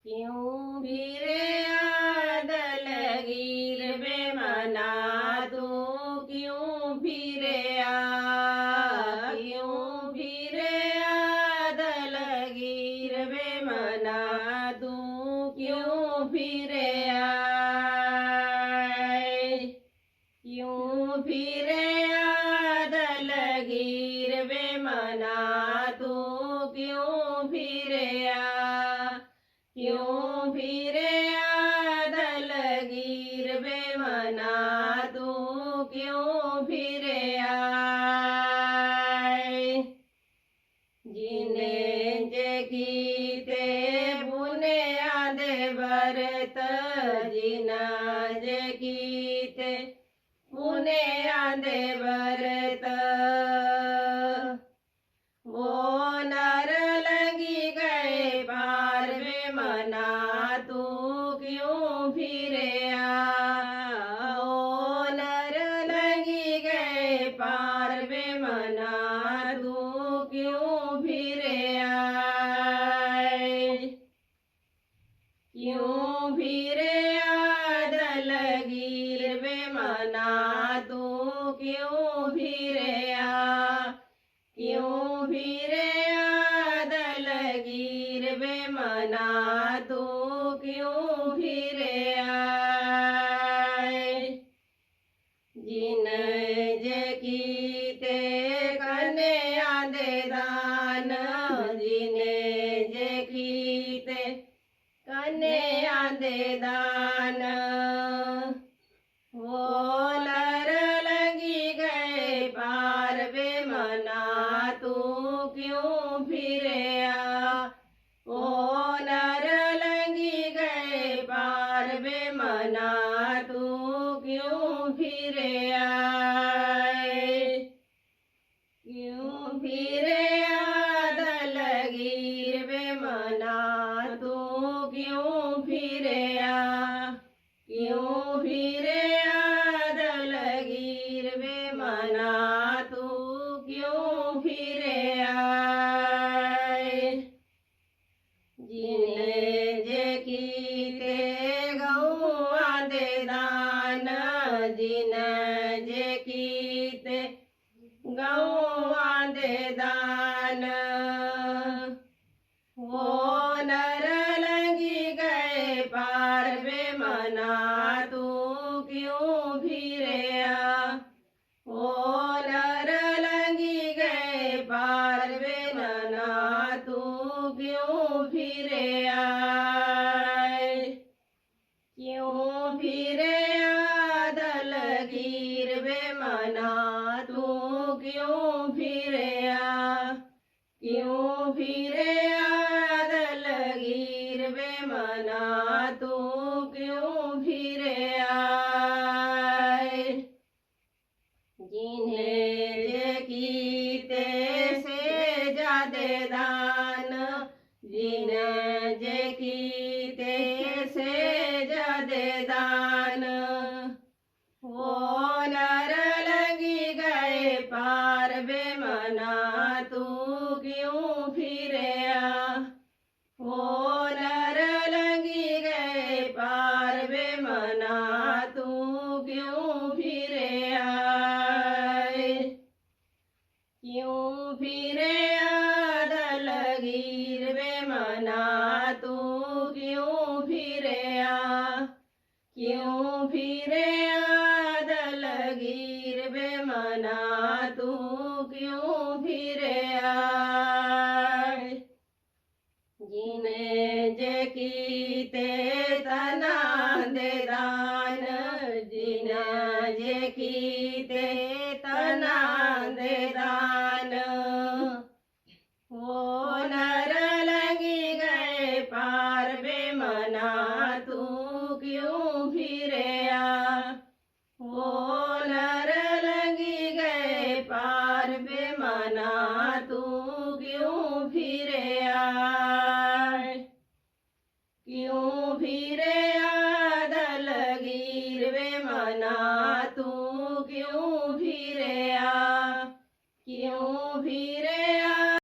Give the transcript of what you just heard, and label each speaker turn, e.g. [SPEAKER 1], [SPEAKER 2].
[SPEAKER 1] क्यों फिरे दलगीर बे मना तू क्यों फिरे क्यों फिरे दलगीर बे मना तू क्यों फिरे क्यों फिरे दलगीर बे मना तू क्यों फिरे क्यों फिरे दलगीर बे मना तू क्यों फिरे जिने जे कीते बुने आदे भरत जिना जे कीते बुने आदे भरत वो नर लगी गए पार बे मना तू क्यों फिरे ओ नर लगी गए पार बे मना तू क्यों फिरे क्यों फिरे दलगीर बे मना तू क्यों फिरे क्यों फिरे दलगीर बे मना तू क्यों फिरे जिन जे कीते कने आदे दान जिने जे कीते कने आदे दान वो नर लगी गए पार बे मना तू क्यों फिरे ओ नर लगी गए पार बे मना तू क्यों फिरे क्यों फिरे दलगीर बे मना तू क्यों फिरे क्यों फिरे दलगीर बे मना तू क्यों फिरे जिने जे कीते गौआ दे दान जिन जे कीते गौआ दे दान वो नर लगी गए पार बे मना तू क्यों फिरे ओ नर लगी गए पार बे मना तू क्यों फिरे क्यों फिरे दलगीर बे मना तू क्यों फिरे क्यों फिरे दलगीर बे मना तू क्यों फिरे जिन्हें जे कीते से जादे दान जिन जे कीते से जादे दान वो नर लगी गए पार बे मना तू क्यों फिरे वो नर लगी गए पार बे मना तू क्यों फिरे क्यों फिरे दलगीर बे मना तू क्यों फिरे क्यों फिरे दलगीर बे मना तू क्यों फिरे जिने जे कीते तना दे दान जिन जे कीते तना दे दान वो नर लगी गए पार बे मना तू क्यों फिरे वो नर लगी गए पार बे मना तू क्यों फिरे